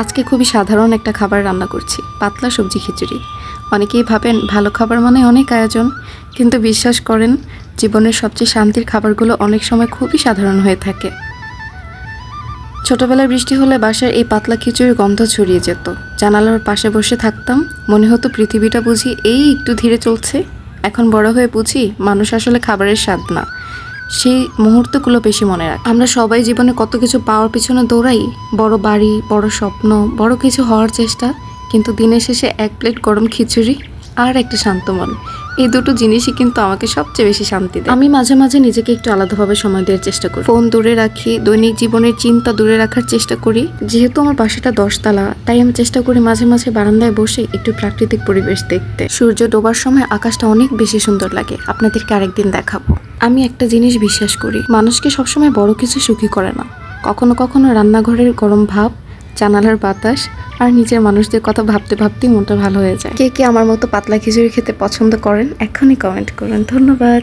আজকে খুবই সাধারণ একটা খাবার রান্না করছি, পাতলা সবজি খিচুড়ি। অনেকেই ভাবেন ভালো খাবার মানে অনেক আয়োজন, কিন্তু বিশ্বাস করেন জীবনের সবচেয়ে শান্তির খাবারগুলো অনেক সময় খুবই সাধারণ হয়ে থাকে। ছোটবেলায় বৃষ্টি হলে বাসার এই পাতলা খিচুড়ির গন্ধ ছড়িয়ে যেত। জানালার পাশে বসে থাকতাম, মনে হতো পৃথিবীটা বুঝি এই একটু ধীরে চলছে। এখন বড় হয়ে বুঝি মানুষ আসলে খাবারের স্বাদ না, সেই মুহূর্তগুলো বেশি মনে রাখে। আমরা সবাই জীবনে কত কিছু পাওয়ার পিছনে দৌড়াই, বড় বাড়ি, বড় স্বপ্ন, বড় কিছু হওয়ার চেষ্টা, কিন্তু দিনের শেষে এক প্লেট গরম খিচুড়ি আর একটা শান্ত মন, এই দুটো জিনিসই কিন্তু আমাকে সবচেয়ে বেশি শান্তি দেয়। আমি মাঝে মাঝে নিজেকে একটু আলাদাভাবে সময় দেওয়ার চেষ্টা করি, ফোন দূরে রাখি, দৈনিক জীবনের চিন্তা দূরে রাখার চেষ্টা করি। যেহেতু আমার বাসাটা 10 তলা, তাই আমি চেষ্টা করি মাঝে মাঝে বারান্দায় বসে একটু প্রাকৃতিক পরিবেশ দেখতে। সূর্য ডোবার সময় আকাশটা অনেক বেশি সুন্দর লাগে, আপনাদেরকে আরেকদিন দেখাবো। আমি একটা জিনিস বিশ্বাস করি, মানুষকে সবসময় বড় কিছু সুখী করে না, কখনো কখনো রান্নাঘরের গরম ভাব, জানালার বাতাস আর নিজের মানুষদের কথা ভাবতে ভাবতেই মনটা ভালো হয়ে যায়। কে কে আমার মতো পাতলা খিচুড়ি খেতে পছন্দ করেন এখনই কমেন্ট করুন। ধন্যবাদ।